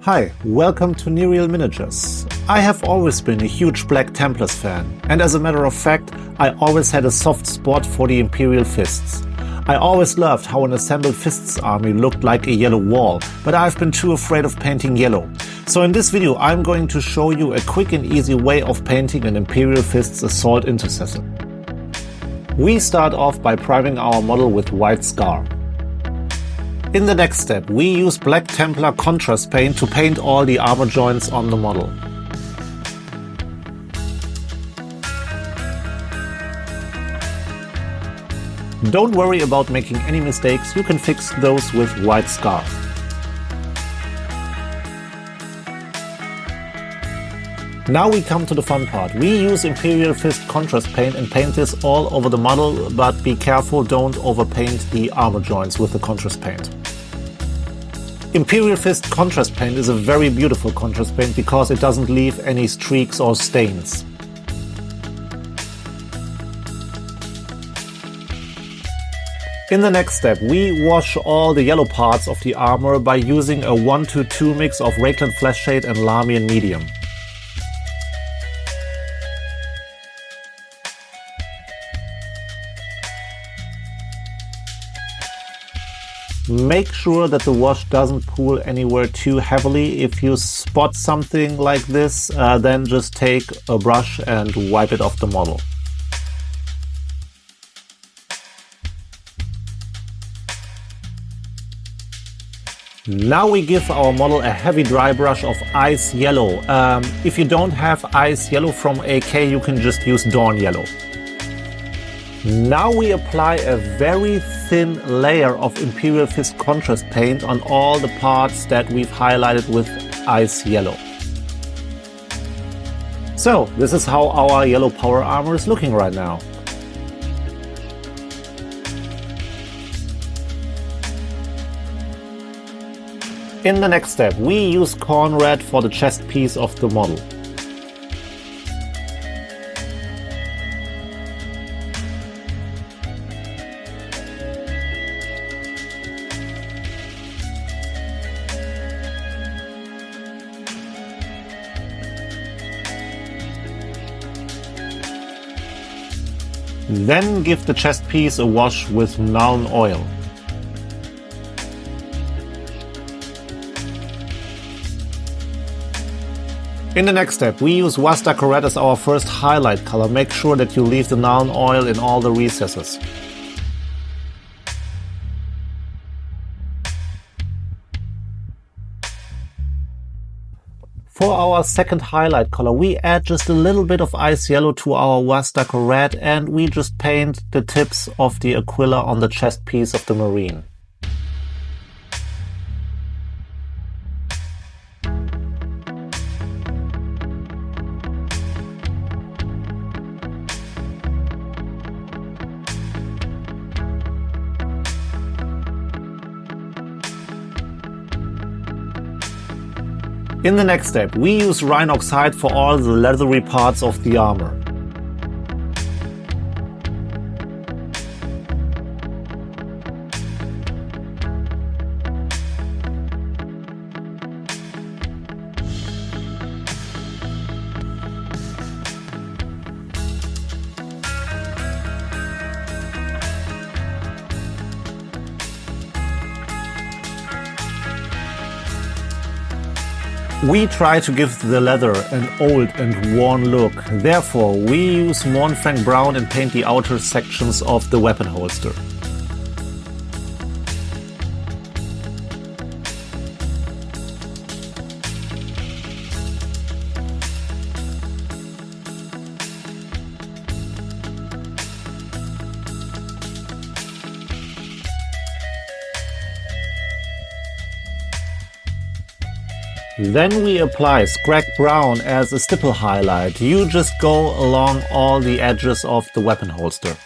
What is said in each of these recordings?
Hi, welcome to Yriel Miniatures. I have always been a huge Black Templars fan, and as a matter of fact, I always had a soft spot for the Imperial Fists. I always loved how an assembled Fists army looked like a yellow wall, but I've been too afraid of painting yellow. So in this video I'm going to show you a quick and easy way of painting an Imperial Fists Assault Intercessor. We start off by priming our model with white scar. In the next step, we use Black Templar contrast paint to paint all the armor joints on the model. Don't worry about making any mistakes, you can fix those with white scar. Now we come to the fun part. We use Imperial Fist contrast paint and paint this all over the model, but be careful, don't overpaint the armor joints with the contrast paint. Imperial Fist contrast paint is a very beautiful contrast paint because it doesn't leave any streaks or stains. In the next step, we wash all the yellow parts of the armor by using a 1-to-2 mix of Reikland Fleshshade and Lahmian Medium. Make sure that the wash doesn't pool anywhere too heavily. If you spot something like this, then just take a brush and wipe it off the model. Now we give our model a heavy dry brush of ice yellow. If you don't have ice yellow from AK, you can just use Dawn Yellow. Now we apply a very thin layer of Imperial Fist contrast paint on all the parts that we've highlighted with ice yellow. So this is how our yellow power armor is looking right now. In the next step, we use Khorne Red for the chest piece of the model. Then give the chest piece a wash with Nuln Oil. In the next step, we use Wazdakka Red as our first highlight color. Make sure that you leave the Nuln Oil in all the recesses. For our second highlight color, we add just a little bit of ice yellow to our Wazdakka Red and we just paint the tips of the Aquila on the chest piece of the Marine. In the next step, we use Rhinox Hide for all the leathery parts of the armor. We try to give the leather an old and worn look, therefore we use Mournfang Brown and paint the outer sections of the weapon holster. Then we apply Skrag Brown as a stipple highlight. You just go along all the edges of the weapon holster.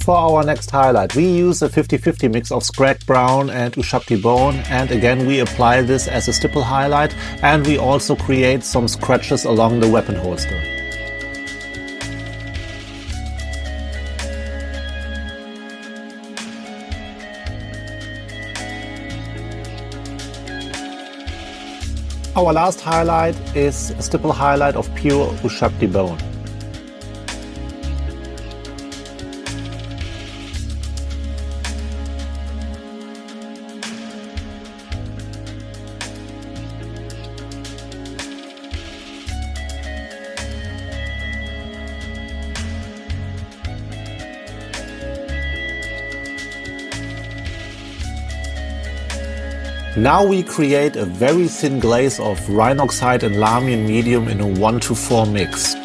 For our next highlight, we use a 50-50 mix of Skrag Brown and Ushabti Bone, and again we apply this as a stipple highlight, and we also create some scratches along the weapon holster. Our last highlight is a stipple highlight of pure Ushabti Bone. Now we create a very thin glaze of Rhinox Hide and Lahmian Medium in a 1:4 mix.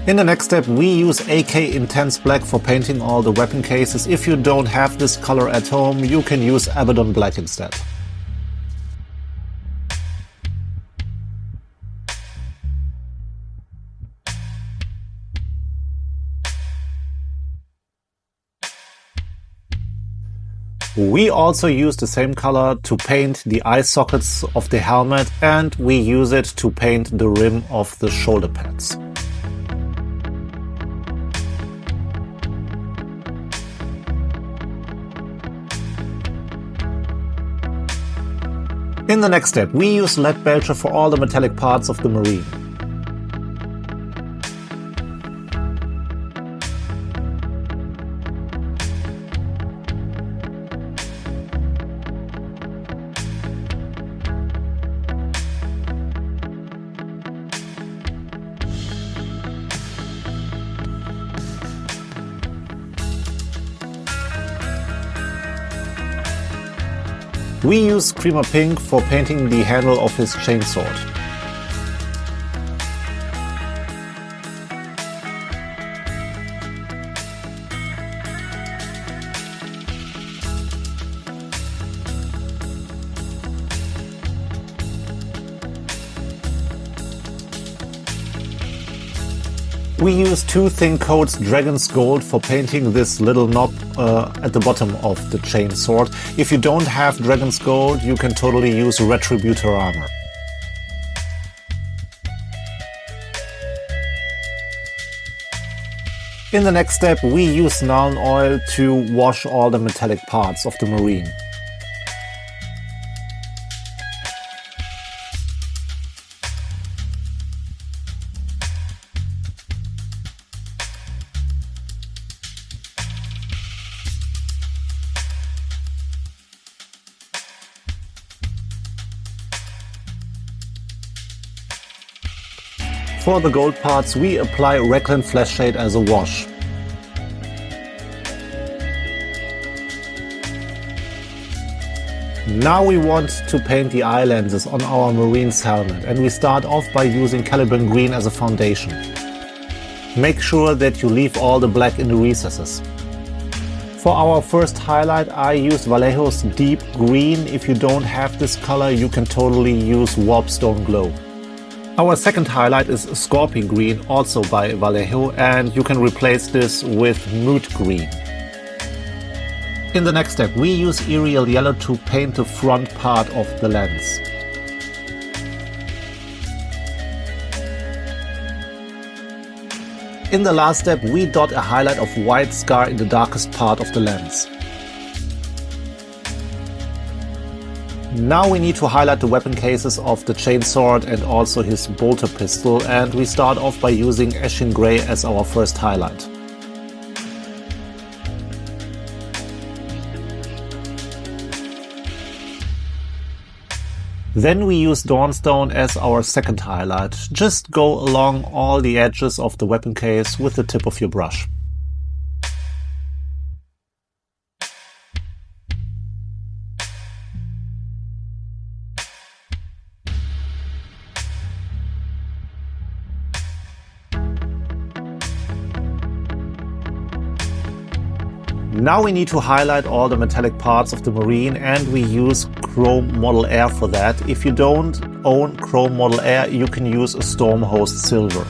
In the next step we use AK Intense Black for painting all the weapon cases. If you don't have this color at home, you can use Abaddon Black instead. We also use the same color to paint the eye sockets of the helmet, and we use it to paint the rim of the shoulder pads. In the next step, we use Leadbelcher for all the metallic parts of the Marine. We use Creamer Pink for painting the handle of his chainsword. We use two thin coats Dragon's Gold for painting this little knob at the bottom of the chainsword. If you don't have Dragon's Gold, you can totally use Retributor armor. In the next step, we use Nuln Oil to wash all the metallic parts of the Marine. For the gold parts, we apply Reikland Fleshshade as a wash. Now we want to paint the eye lenses on our Marine's helmet, and we start off by using Caliban Green as a foundation. Make sure that you leave all the black in the recesses. For our first highlight, I used Vallejo's Deep Green. If you don't have this color, you can totally use Warpstone Glow. Our second highlight is Scorpy Green, also by Vallejo, and you can replace this with Mood Green. In the next step, we use Yriel Yellow to paint the front part of the lens. In the last step, we dot a highlight of white scar in the darkest part of the lens. Now we need to highlight the weapon cases of the chainsword and also his bolter pistol, and we start off by using Eshin Grey as our first highlight. Then we use Dawnstone as our second highlight. Just go along all the edges of the weapon case with the tip of your brush. Now we need to highlight all the metallic parts of the Marine, and we use Chrome Model Air for that. If you don't own Chrome Model Air, you can use a Stormhost Silver.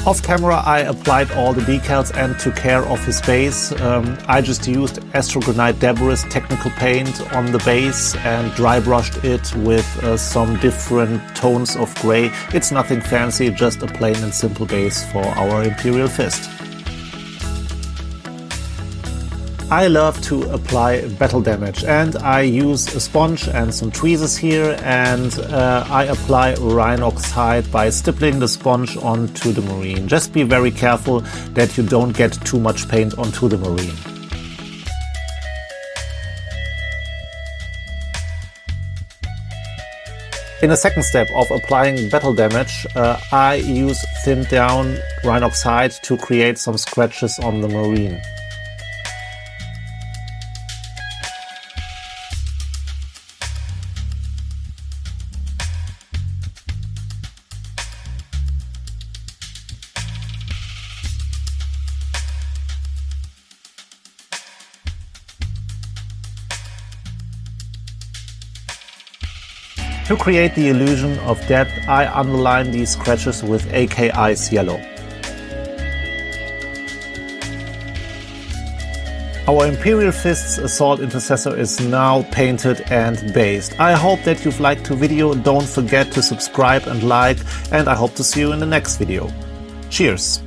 Off camera I applied all the decals and took care of his base. I just used Astrogranite Debris technical paint on the base and dry brushed it with some different tones of grey. It's nothing fancy, just a plain and simple base for our Imperial Fist. I love to apply battle damage, and I use a sponge and some tweezers here, and I apply Rhinox Hide by stippling the sponge onto the Marine. Just be very careful that you don't get too much paint onto the Marine. In the second step of applying battle damage, I use thinned down Rhinox Hide to create some scratches on the Marine. To create the illusion of depth, I underline these scratches with AK Ice Yellow. Our Imperial Fists Assault Intercessor is now painted and based. I hope that you've liked the video. Don't forget to subscribe and like, and I hope to see you in the next video. Cheers!